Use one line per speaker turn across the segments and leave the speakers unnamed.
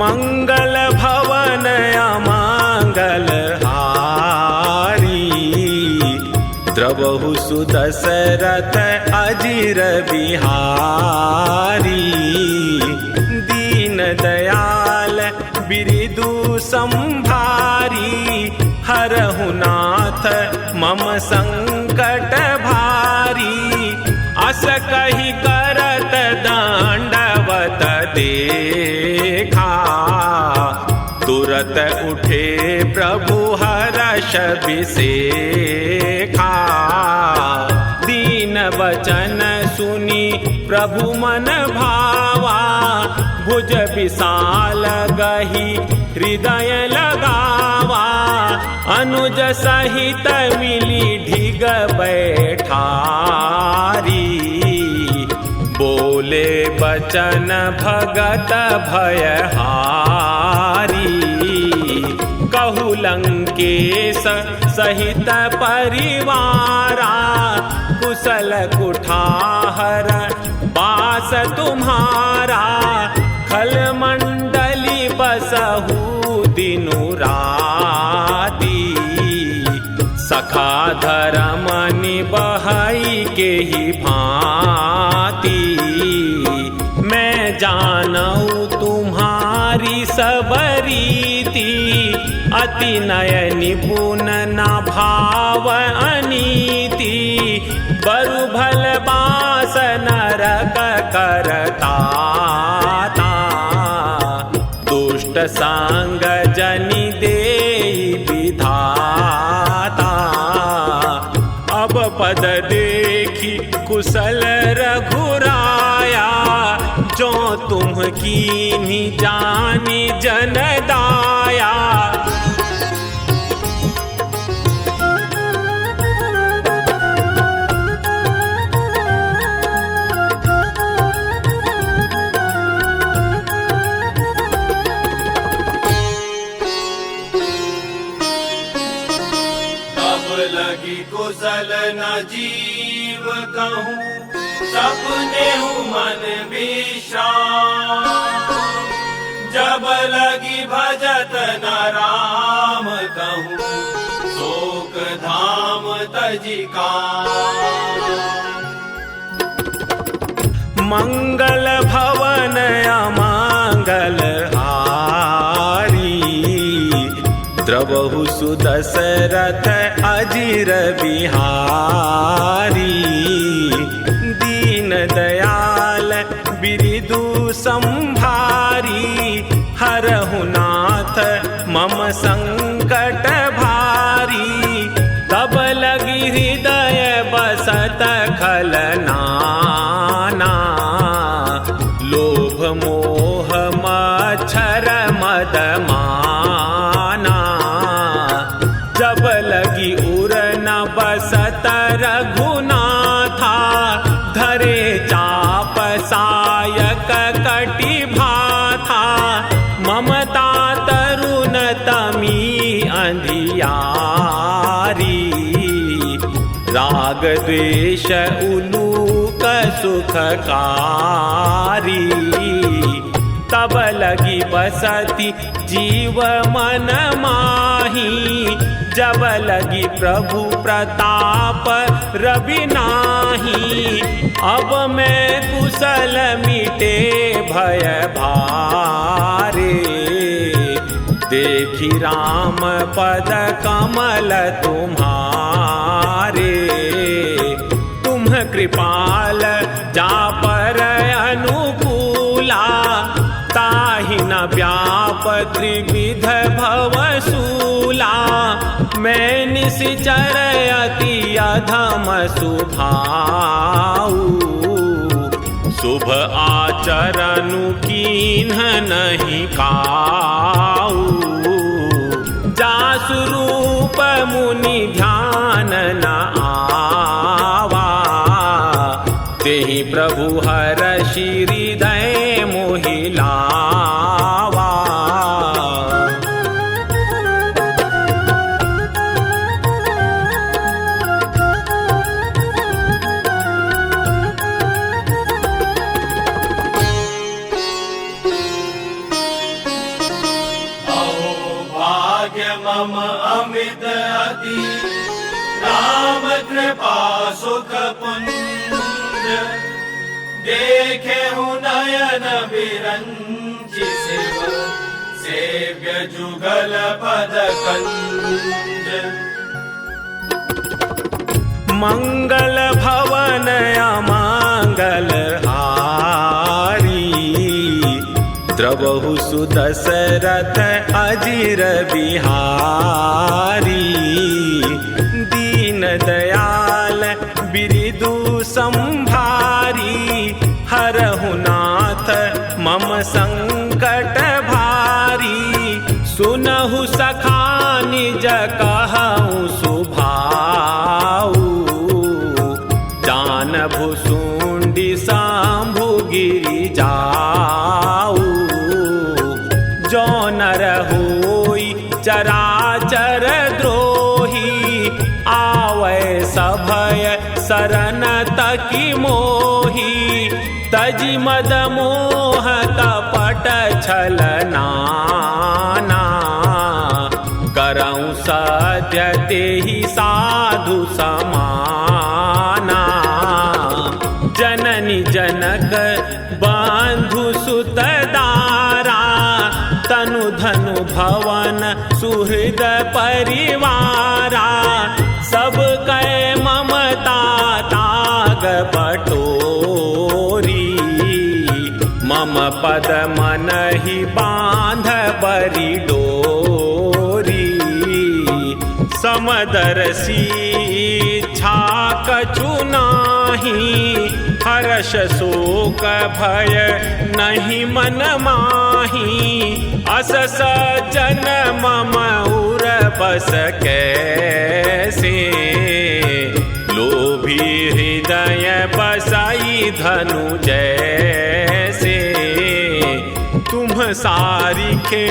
मंगल भवन अमंगल हारी, द्रवहु सुदशरथ अजिर बिहारी। दीन दयाल बिरिदु संभारी, हरहु नाथ मम संकट भारी। अस कहि करत दंडवत देखा, तुरत उठे प्रभु हर्ष बिसेखा। दीन वचन सुनी प्रभु मन भावा, भुज विशाल गही हृदय लगावा। अनुज सहित मिली ढिग बैठारी, बोले बचन भगत भयहारी। कहु लंकेश सहित परिवारा, कुशल कुठार बास तुम्हारा। खल मंडली बसहु दिनु राती, सखा धर्म निबहई के ही भांति। मैं जानऊ तुम्हारी सब रीति, अति नय निपुण न भाव अनीति। बरु भल बास नरक करता, दुष्ट सांग जनि देई विधाता। अब पद देखी कुशल रघुराया, जो तुम कीन्ही जानी जन दाया।
लगी कुशल न जीव कहूँ, सपने मन विश्राम। जब लगी भजत न राम कहूँ, शोक धाम तजिका।
मंगल भवन अमंगल हारी, द्रवहु सुदशरथ अजिर बिहारी। दीन दयाल बिरिदु संभारी, हरहु नाथ मम संकट भारी। तब लगी हृदय बसत खल नाना, लोभ मोह मच्छर मद माना। जब लगी उर न बसत रघुनाथा, धरे चाप सायक कटि भाथा। ममता तरुण तमी अंधियारी, राग द्वेष उलूक सुखकारी। तब लगी बसती जीव मन माही, जब लगी प्रभु प्रताप रवि नाही। अब मैं कुशल मिटे भय भारे, देखी राम पद कमल तुम्हारे। तुम कृपाल जा पर अनुकूला, ताहि न व्याप त्रिविध भवसूला। मैं निश्चर अति अधम सुभाऊ, शुभ आचरणु कीन्ह नहीं काऊ। जासु रूप मुनि ध्यान न आवा, तेहि प्रभु हरषि हृदय मोहिलावा।
कृपा सुख पुंज देखे हूँ नयन बिरंची शिव सेव्य जुगल पद कंज
मंगल भवन अमंगल हारी द्रवहु सुदशरथ अजिर बिहारी दीन दयाल बिरिदु संभारी हरहु नाथ मम संकट भारी सुनहु सखा निज कहऊँ सुभाऊ जानभु सुंडी सांभु गिरि जाऊ जो नर होई चराचर द्रोही आवै सभय शरण तकी मोही तजि मद मोह कपट छल नाना करऊँ सत्य तेहि साधु समाना जननी जनक बंधु सुत दारा तनु धनु भवन सुहृद परिवारा सब कै ममता ताग बटोरी मम पद मन ही बांध बरी डोरी समदर्शी इच्छा कछु नाही हर्ष शोक भय नहीं मन माही अस सज्जन मम उर बस कैसे लोभी हृदय बसाई धनु जैसे तुम सारिखे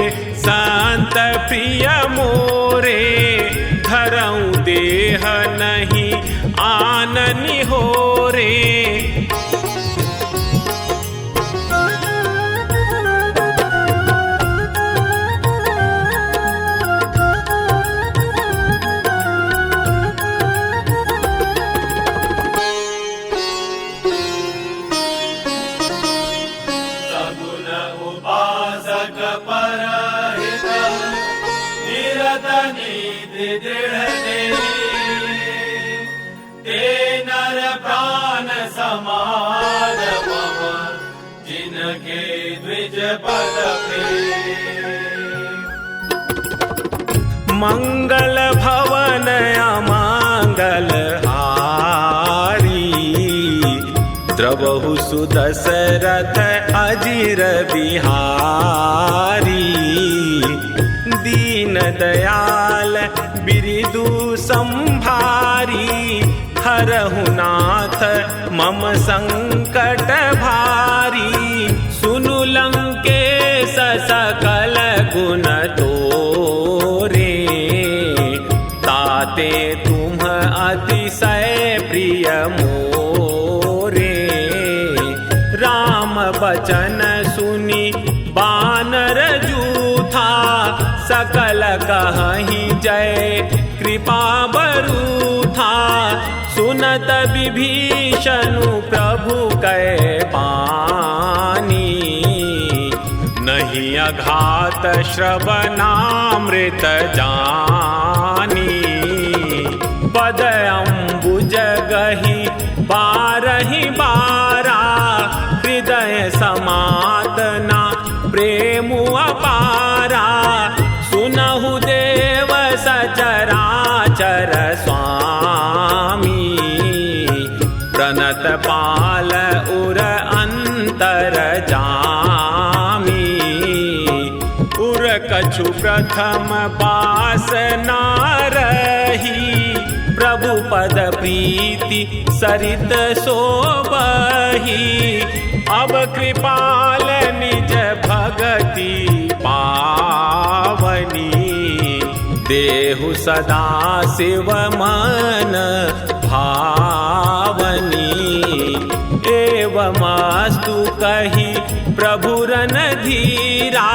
संत प्रिय मोरे धरऊँ देह नहीं आननि हो रे
सगुन उपासक परहित निरत निधि दृढ़ ते नर प्राण समाद मम जिनके द्विज पद
मंगल भवन अमंगल हारी द्रवहु सुदशरथ अजिर बिहारी दीन दयाल बिरिदु संभारी हरहु नाथ मम संकट भारी सुनु लंकेश सकल गुण तोरे ताते तुम अतिशय प्रिय मोरे राम बचन सुनी बानर जूथा सकल कहीं जय कृपा बरूथा सुनत विभीषणु प्रभु कै पानी नहीं अघात श्रवणामृत जानी पद अम्बुज गही बारहि बारा हृदय समातना प्रेम अपारा सुनहु देव सचराचर स्वामी प्रणत पाल उर अंतर जामी उर कछु प्रथम पास नारही प्रभु पद प्रीति सरित सोबही अब कृपाल निज भगति पावनी देहु सदा शिव मन भावनी एवमस्तु कही प्रभु रन धीरा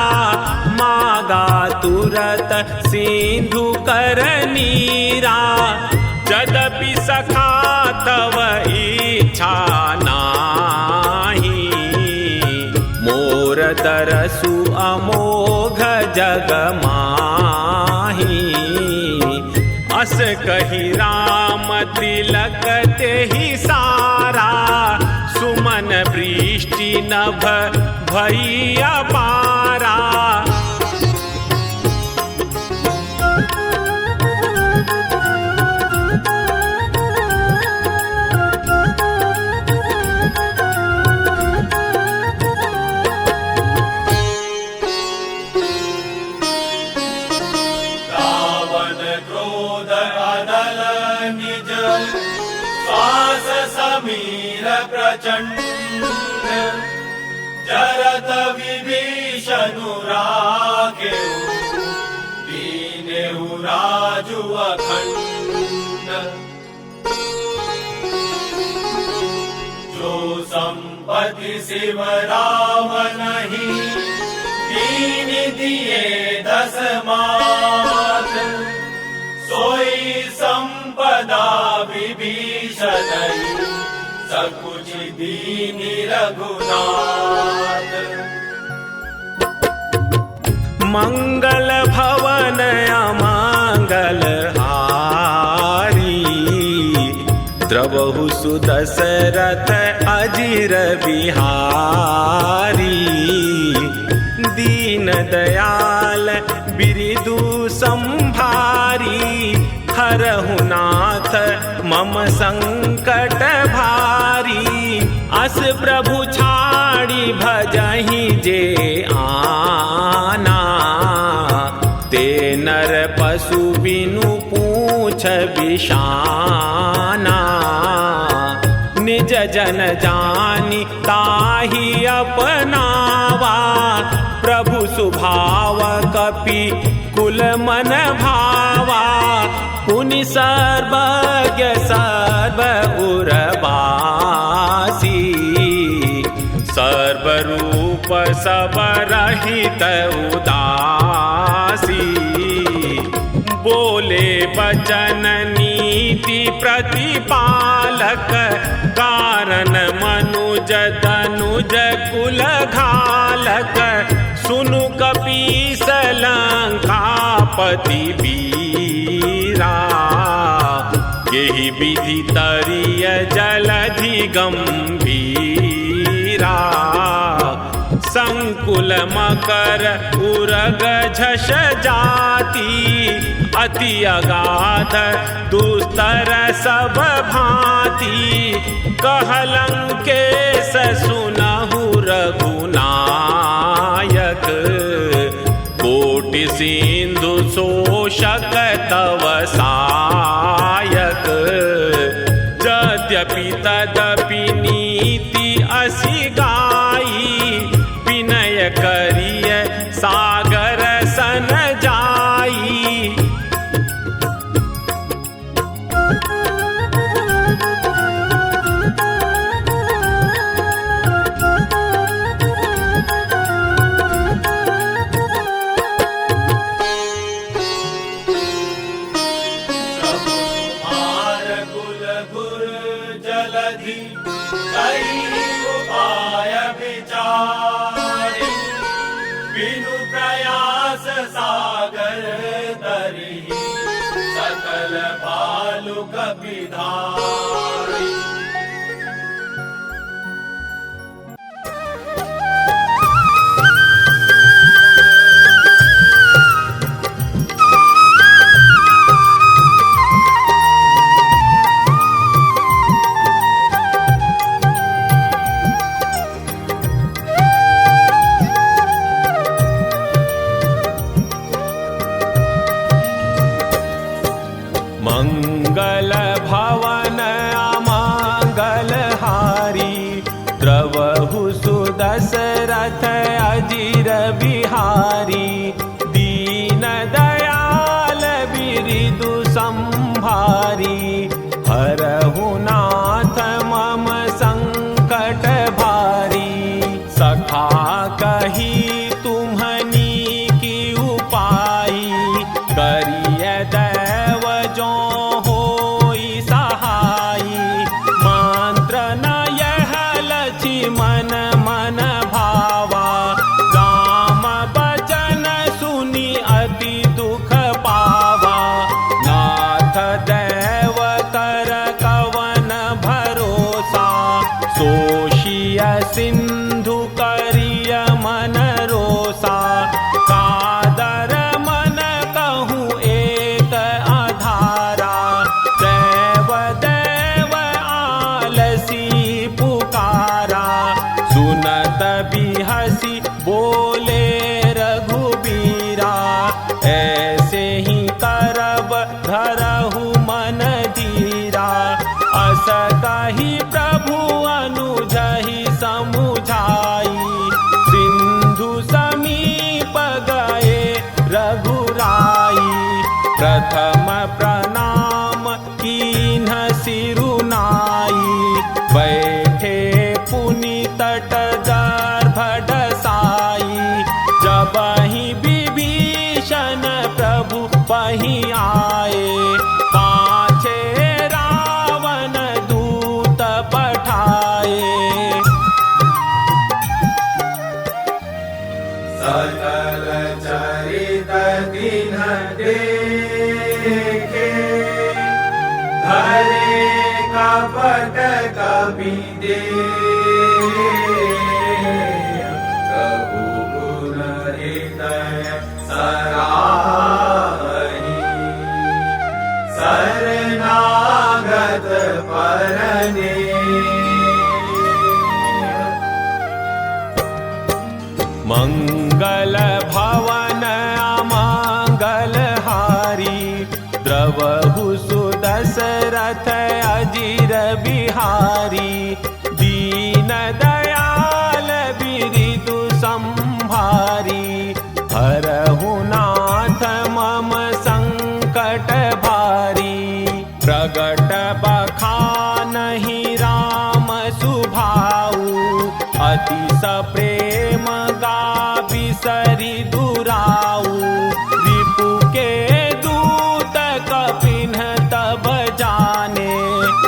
मागा तुरत सिंधु कर नीरा यद्यपि सखा तव इच्छा नाही, मोर तरसु अमोघ जग माही। अस कही राम तिलक तेहि सारा, सुमन वृष्टि नभ भैया पारा।
रावण क्रोध अनल निज, श्वास समीर प्रचंड। जरत विभीषणु राखेउ, दीनेहु राजु अखंड। जो संपत्ति शिव राम नहीं, दीन दिए 10 मात। सोई संपदा विभीषण, सकुच दीन रघुनाथ।
मंगल भवन अमंगल हारी, द्रवहु सुदशरथ अजिर बिहारी। दीन दयाल बिरिदु संभारी, हरहु नाथ मम संकट भारी। अस प्रभु छाड़ी भजहि जे आना, ते नर पशु बिनु पूछ बिशाना। निज जन जानि ताहि अपनावा, प्रभु सुभाव कपि कुल मन भावा। पुनि सर्वज्ञ सर्व उर्वासी, सर्वरूप सब रहित उदासी। बोले बचन नीति प्रतिपालक, कारण मनुज तनुज कुल घालक। सुनु कपीस लंकापति वीरा, यही विधि तरिय जलधि गंभीरा। संकुल मकर उरग झष जाति, अति अगाध दुस्तर सब भांति। कहलंकेश सुनहु रघुनायक, कोटि सिंधु शोषक तव सायक। यद्यपि तदपि नीति असि गाई, विनय करिय सागर सन जाई।
बिनु प्रयास सागर तरी, सकल भालु कपिधारी।
मंगल भवन अमंगल हारी, द्रवहु सुदशरथ अजिर बिहारी। दीन दयाल बिरिदु संभारी, हरहु नाथ मम संकट भारी। सखा कही तुम्हनी की उपाई, करिय दैव जो होई कही प्रभु अनुजहि समुझाई, सिंधु समीप गए रघुराई। प्रथम प्रणाम कीन्ह सिरुनाई, बैठे पुनि तट गर्भ डसाई। जबहि विभीषण प्रभु पहि आए, पाछे रावण दूत पठाए।
सकल चरित दीन देखे, धरे कपट कपि दे। प्रभु गुण हृदय सराहि, शरणागत परने।
मंगल भवन अमंगल हारी, द्रवहु सुदशरथ अजिर बिहारी। दीन दयाल बिरिदु संभारी, हरहु नाथ मम संकट भारी। प्रगट बखानहि राम सुभाऊ, अतिश प्रेम गाबि सरि दुराऊ। रिपु के दूत कपिन्ह तब जाने,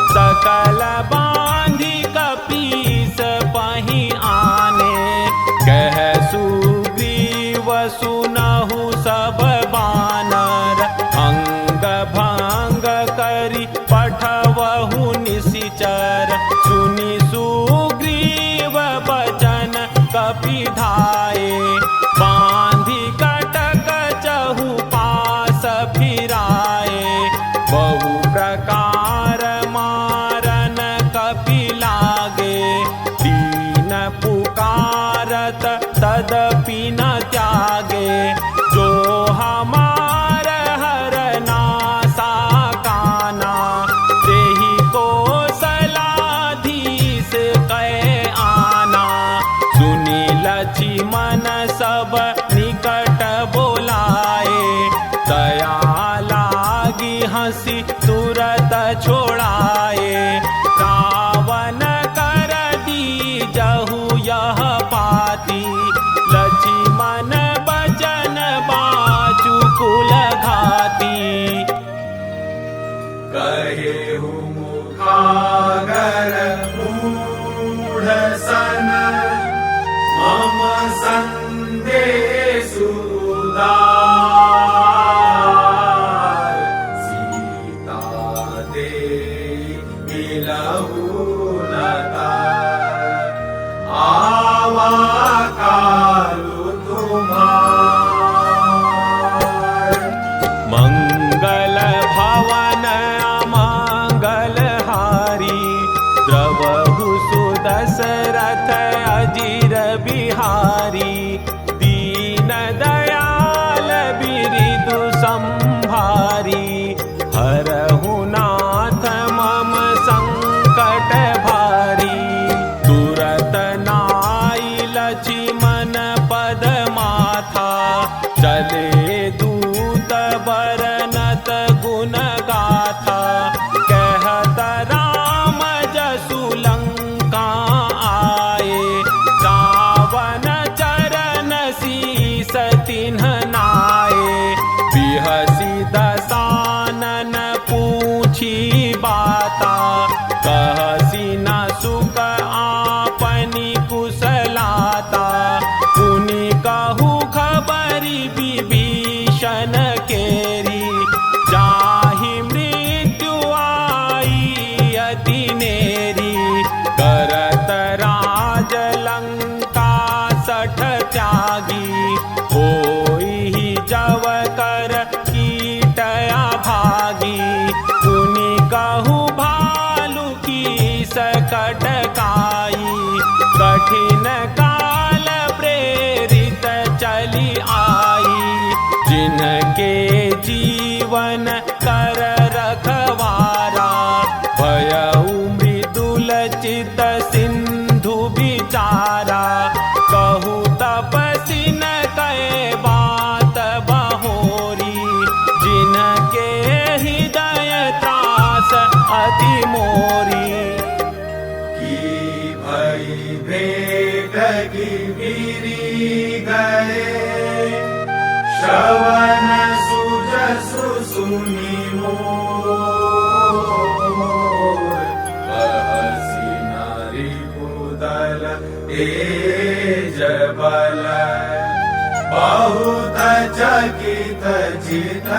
सकल बांधि कपीस पहि आने। कह सुग्रीव सुनहु सब बानर, अंग भंग करि पठवहु निशिचर। सुनि सुग्रीव बचन कपि धाये, बांधि कटक चहु पास फिराए। बहु प्रकार मारन कपि लागे, दीन पुकारत तदपि न त्यागे। जो हमार हरना साकाना, तेहि को सलाधीश कै आना। सुनि लक्ष्मण सब निकट बोलाए, दया लागी हंसी तुरत छोड़ाए। रावण कर दीजहु यह पाती, लक्ष्मण बचन बाजु कुल घाती।
कहेहु मुखागर मूढ़ सन, मम संदेशु उदार। सीता दे मिलहु लता, आवा कालु तुम्हार।
मंगल भवन अमंगल हारी, द्रवहु सुदशरथ अजिर बिहारी। दीन दयाल बिरिदु संभारी, हरहु नाथ
बहुत चकित चित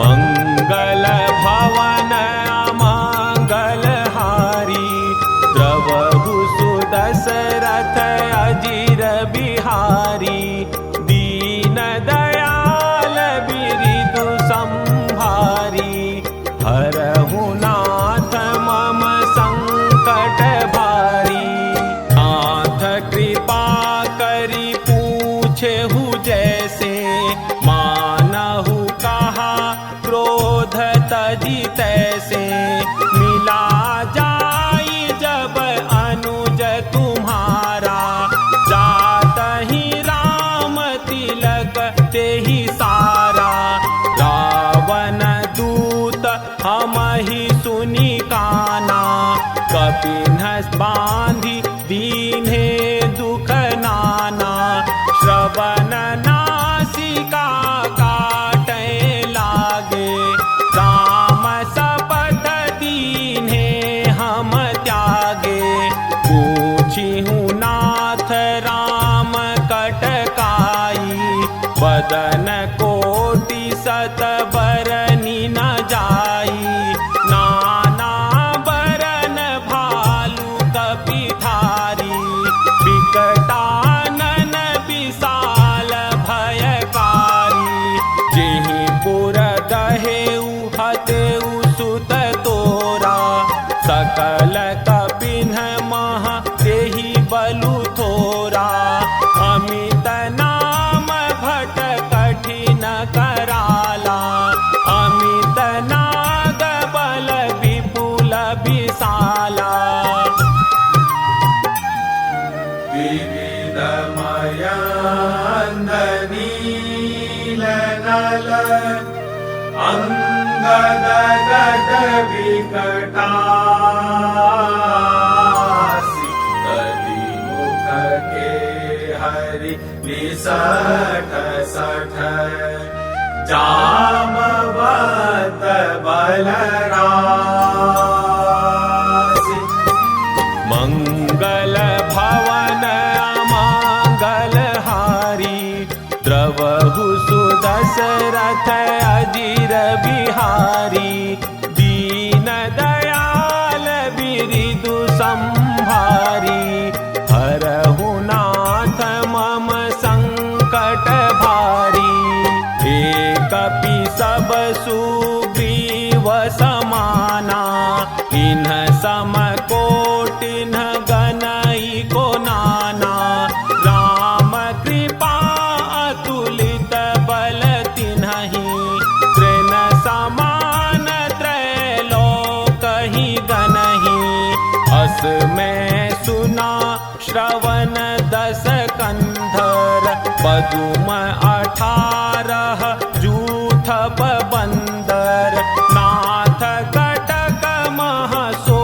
मंगल भवन अमंगल हारी द्रवहु सुदशरथ अजिर बिहारी दीन दयाल बिरिदु संभारी हरहु नाथ मम संकट भारी नाथ कृपा करी पूछहु जैसे मानहु कहा क्रोध तजी तैसे मिला जाई जब अनुज तुम्हारा जात ही राम तिलक ते ही सारा रावण दूत हम ही सुनी काना कपिन बांधी दीन्हे दुख नाना श्रवण नासिका काटे लागे राम सपथ दीन्हे हम त्यागे पूछिहु नाथ राम कटकाई बदन कोटि सत बरनी न जाई नाना बरन भालू कपिधारी विकटानन विशाल भयकारी जेहि पुर दहेउ हतेउ सुत तोरा सकल कपिन मह तेहि बलु थोरा अमित नाम भट कठिन कराला अमित नाग बल विपुल विशाला
विविधमय नील नल अंगद गद विकटासी तदि मुख के हरि निसठ सठ जामवत बलरासी
मंगल भवन अमंगल हारी द्रवहु सुदशरथ अजिर बिहारी दीन दयाल बिरिदु संभारी हरहु नाथ मम संकट भारी कपि सब सुग्रीव समाना इन्ह सम कोटिन गनई को नाना राम कृपा अतुलित बल तिन्हि तृण समान त्रैलोक ही गनहि अस में सुना श्रवण दस कंधर पदुम 18 जूथ बंदर नाथ कटक महसो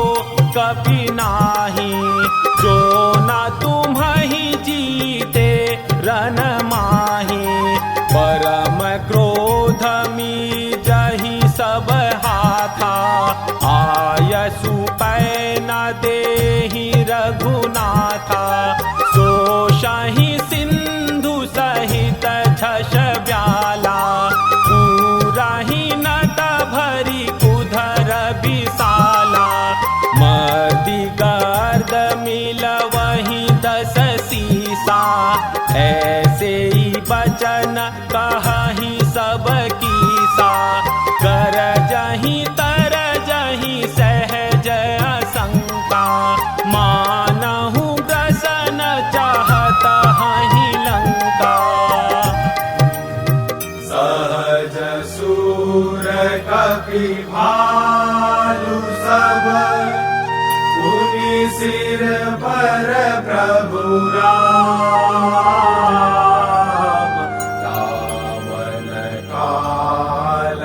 कपि नाही जो न तुम्हि जीते रन माही परम क्रोध मी जहि सब हाथा आयसु पै न देहि रघुनाथा सोषहि सिंधु सहित झष ब्याला पूराहि नट भरी कुधर विशाला मदि गर्द मिलवहि 10 सीसा ऐसे ही बचन कहि सब कीसा कर जहि तर जहि सहज असंका मानहु ग्रसन चाहत हहि लंका
सहज सूर कपि भालु सब पुनि सिर पर प्रभु राम रावण काल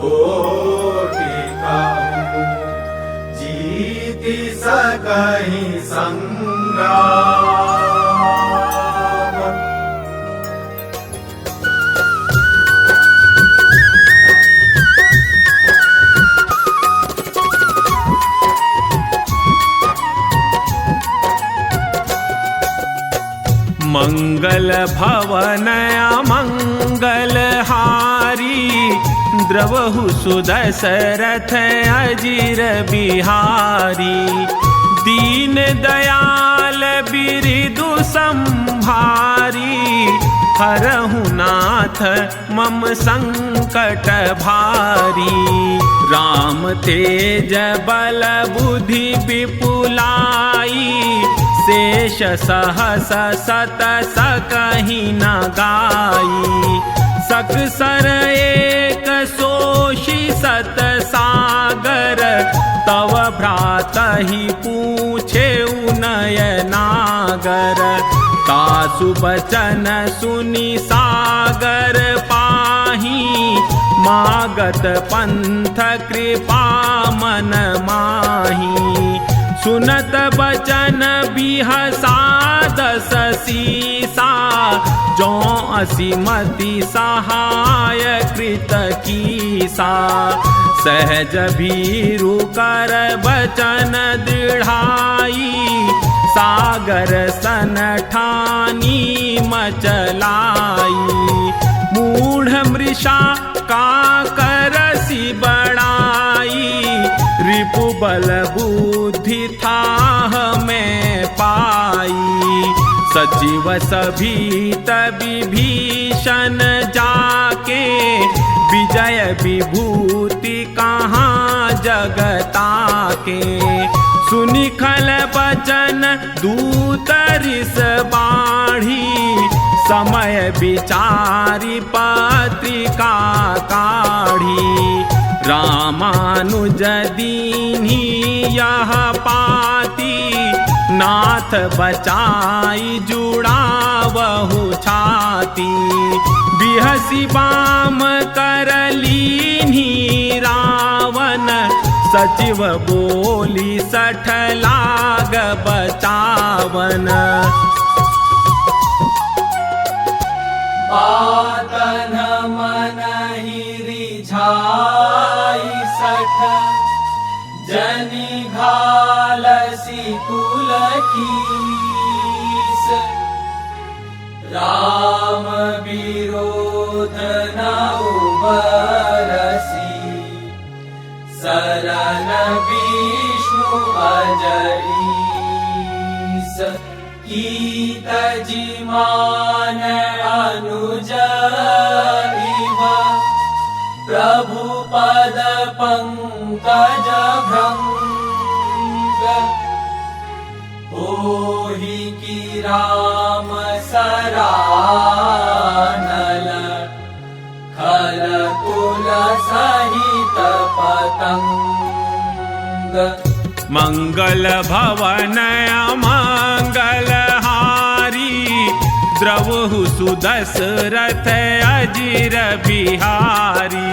कोटि कहूँ जीति सकहि संग्राम
मंगल भवन अमंगल हारी, द्रवहु सुदशरथ अजिर बिहारी। दीन दयाल बिरिदु संभारी, हरहु नाथ मम संकट भारी। राम तेज बल बुद्धि विपुलाई, शेष सहस सत सकहि न गाई। सकसर एक सोषि सत सागर, तव भ्रातहि पूछे नयनागर। तासु बचन सुनि सागर पाही, मागत पंथ कृपा मन माही। सुनत बचन बिहसा दस सीसा, जो असीमति सहाय कृत कीसा। सहज भीरु कर बचन दृढ़ाई, सागर सन ठानी मचलाई। मूढ़ मृषा का करसी बड़ाई, रिपु बल बुद्धि थाह में पाई। सचिव सभीत विभीषण जाके, विजय विभूति कहाँ जगता के। सुनि खल बचन दूत रिस बाढ़ी, समय विचारि पत्रिका काढ़ी। रामानुज दीन्ही यह पाती, नाथ बचाई जुड़ावहु छाती। बिहसी बाम कर लीन्ही रावण, सचिव बोली सठ लाग बचावन।
बातन मनहि रिझाई सठ, जनि घालसी कुल कीस। राम विरोध न उबरसी, शरण विष्णु अजईस। कीत जिमान अनुज इव, प्रभु पद पंकज भृंग। होहि की राम सरानल, खल कुल सहित पतंग।
मंगल भवन अमंगल हारी, द्रवहु सुदशरथ अजिर बिहारी।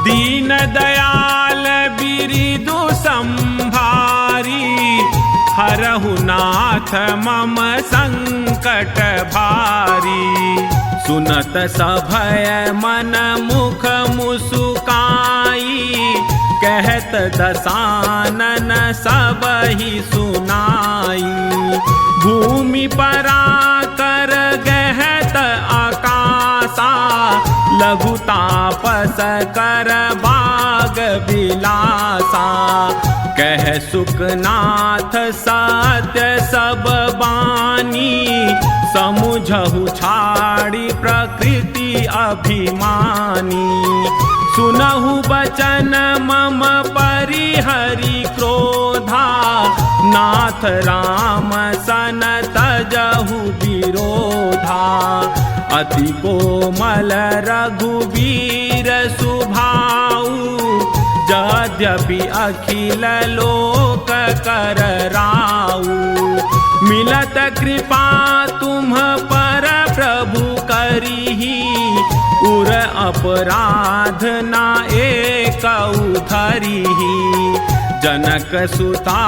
दीन दयाल बिरिदु संभारी, हरहु नाथ मम संकट भारी। सुनत सभय मन मुख मुसुकाई, कहत दसानन सबहि सुनाई। भूमि परा कर गहत आकाशा, लघु तापस कर बाग बिलासा। कह सुखनाथ सत्य सब बानी, समुझहु छाड़ी प्रकृति अभिमानी। सुनहु बचन मम परिहरि क्रोधा, नाथ राम सन तजहु विरोधा। अति कोमल रघुवीर सुभाऊ, यद्यपि अखिल लोक कर राऊ। मिलत कृपा तुम पर प्रभु करिही, उर अपराध ना एकउ धरिही। जनक सुता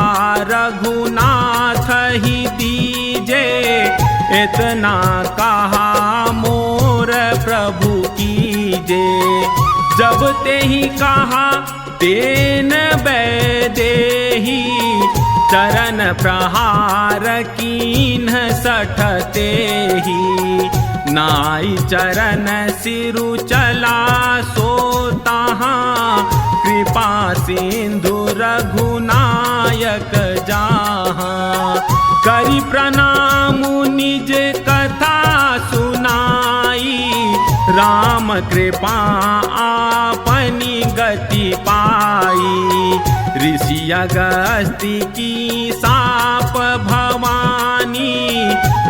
रघुनाथ ही दीजे, इतना कहा मोर प्रभु कीजे। जब ते ही कहा तेन बैदेही, चरण प्रहार कीन्ह सठते ही, नाई चरण सिरु चला सो तहाँ, कृपा सिंधु रघुनायक जहाँ। करि प्रणाम निज कथा सुनाई, राम कृपा आपनी गति पाई। ऋषि अगस्त्य की साप भवानी,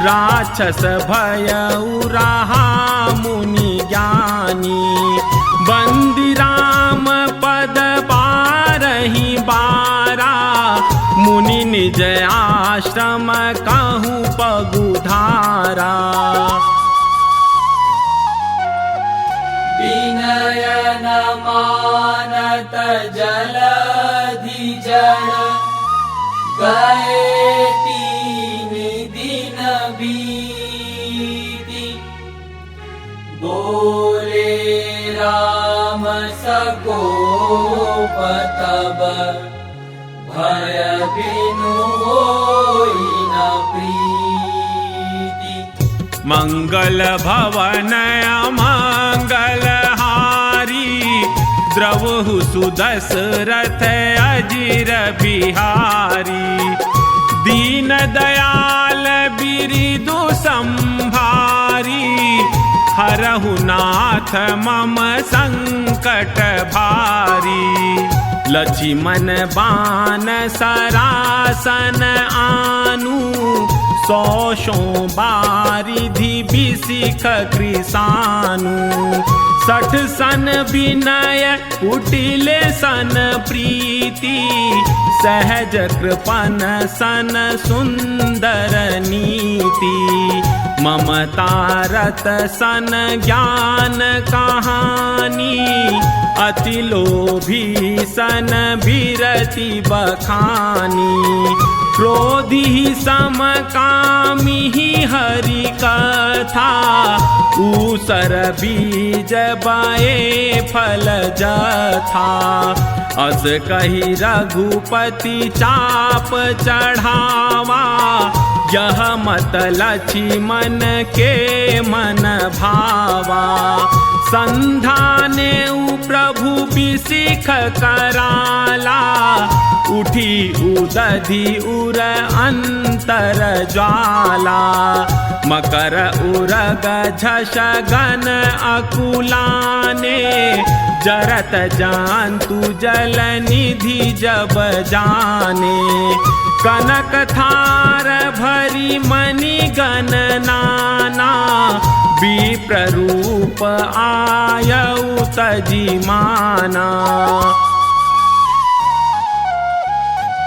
राक्षस भयउ रहा मुनि ज्ञानी। बंदी राम पद बारहि बारा, मुनि निज आश्रम कहूँ पगुधारा।
विनय न मानत जलधि जड़, गए 3 दिन बीती। बोले राम सकोप तब, भय बिनु होई न प्रीति।
मंगल भवन अमंगल हारी, द्रवहु सुदशरथ अजिर बिहारी। दीन दयाल बिरिदु संभारी, हरहु नाथ मम संकट भारी। लक्ष्मण बान सरासन आनु, 100 बारिधि बिसिख कृसानु। 60 सन विनय कुटिल सन प्रीति, सहज कृपन सन सुंदर नीति। ममता रत सन ज्ञान कहानी, अति लोभी सन विरति बखानी। क्रोधी समकामी हरि कथा, ऊसर बीज बाए फल जथा। अस कही रघुपति चाप चढ़ावा, यह मत लक्ष्मण के मन भावा। संधाने प्रभु बिसिख कराला, उठी उदधि उर अंतर ज्वाला। मकर उरग झष गन अकुलाने, जरत जानतु जल निधि जब जाने। कनक थार भरी मणि गण नाना, विप्र रूप आयउ तजी माना।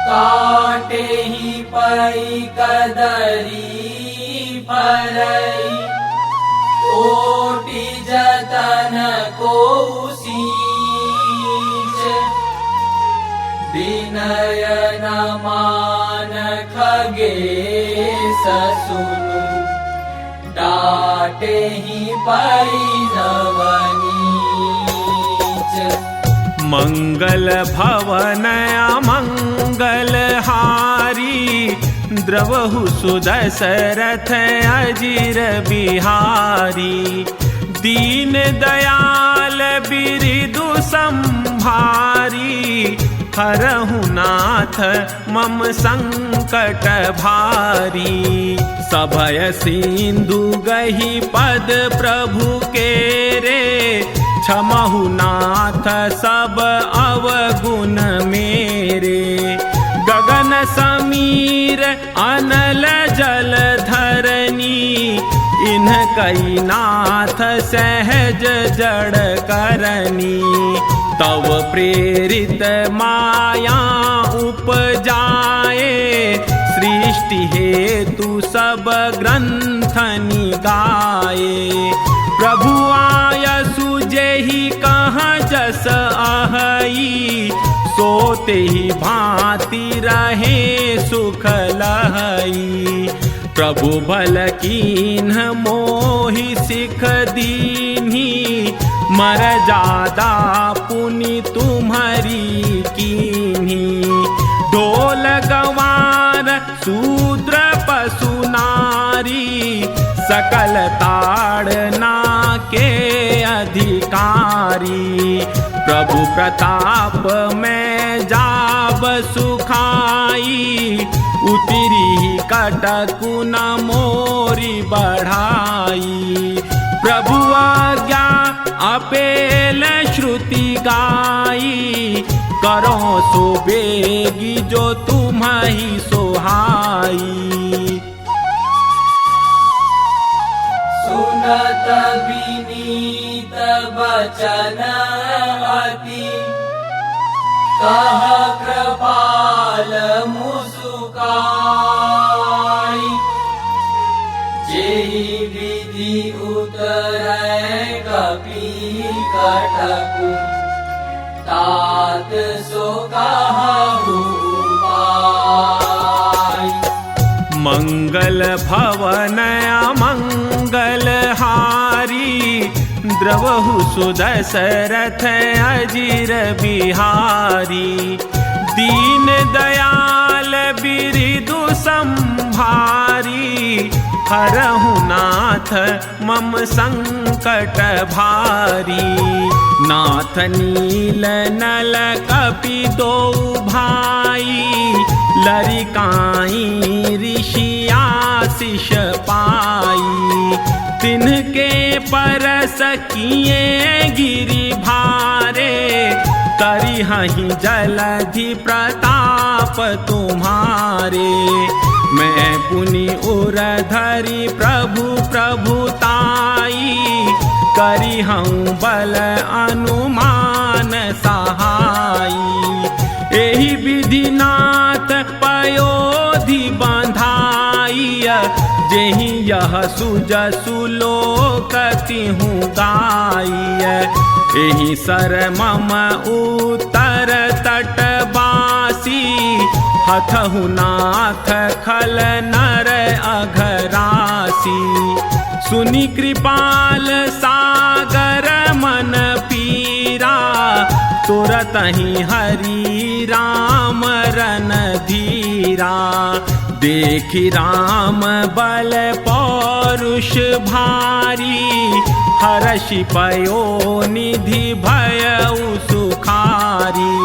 काटे ही पई कदरी परई, कोटि जतन को सींच। विनय न मान खगेश सुनु, डाटे ही पई नवनीच।
मंगल भवन अमंगल हारी, द्रवहु सुदशरथ अजिर बिहारी। दीन दयाल बिरिदु संभारी, हरहु नाथ मम संकट भारी। सभय सिंधु गही पद प्रभु के रे, क्षमहु नाथ सब अवगुण मेरे। गगन समीर अनल जल धरनी, इन्ह कई नाथ सहज जड़ करनी। तव प्रेरित माया उपजाए, सृष्टि हेतु सब ग्रंथ निगाए। प्रभु आयसु जेहि कहाँ जस आहई, सोते ही भांति रहे सुख लहई। प्रभु बल कीन्ह मोहि सिख दीन्ही, मर जादा पुनि तुम्हारी कीन्ही। ढोल गवा शूद्र पशु नारी सकल ताड़ना के अधिकारी। प्रभु प्रताप में जाब सुखाई उतरी कटकु न मोरी बढ़ाई। प्रभु आज्ञा अपेल श्रुति गाई करो सो बेगी जो तुम्हारी सोहाई।
सुनत विनीत वचन अति कह कृपाल मुसुकाई। जेहि विधि उतरै कपि कटकु तात सो कहु उपाय।
मंगल भवन अमंगल हारी द्रवहु सुदशरथ अजिर बिहारी। दीन दयाल बिरिदु संभारी हरहु नाथ मम संकट भारी। नाथ नील नल कपि दो भाई लरिकाई ऋषि आशीष पाई। तिनके परस किए गिरि भारे करिहहि जलधि प्रताप तुम्हारे। मैं पुनि उर धरि प्रभु प्रभुताई करिहउँ बल अनुमान सहाई। एहि विधिनाथ पयोधि बंधाई जेहि यह सुजसु लोक तिहु गाई। एहि सर मम उत्तर तटवासी हथहु नाथ खल नर अघरासी। सुनि कृपाल सागर मन पीरा तुरतहि हरि राम रन धीरा। देखि राम बल पौरुष भारी हर्षि पयो निधि भयउ सुखारी।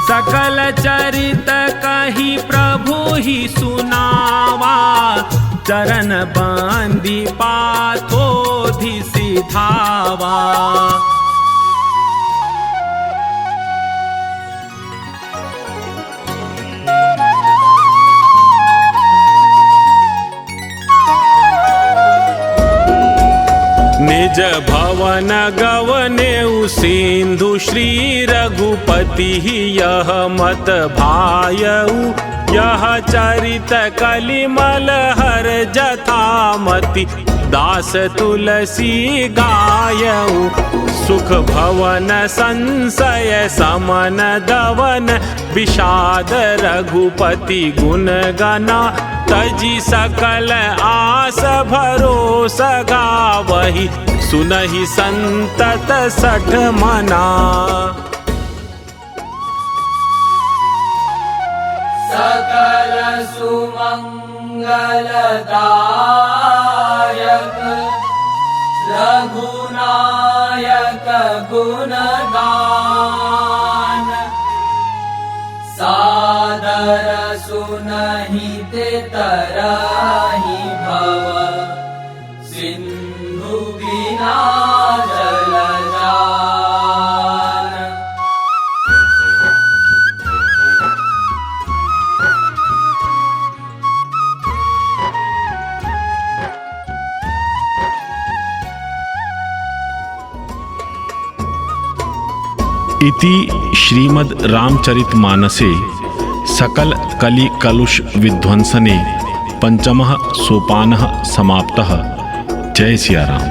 सकल चरित कहि प्रभु ही सुनावा चरण बांधि पाथोधि सिधावा। निज भवन गवनेउ सिंधु श्री रघुपति यह मत भायउ। यह चरित कलिमल हर जथामति दास तुलसी गायउ। सुख भवन संशय समन दवन विषाद रघुपति गुण गना। तजी सकल आस भरोसा गावहि सुनहि संतत सठ मना।
सकल सुमंगलदायक रघुनायक गुणगान। सादर सुनहि ते तरहि भव सिंधु बिना जल जान।
इति श्रीमद् रामचरितमानसे सकल कलि कलुष विध्वंसने पंचमः सोपानः समाप्तः। जय सिया राम।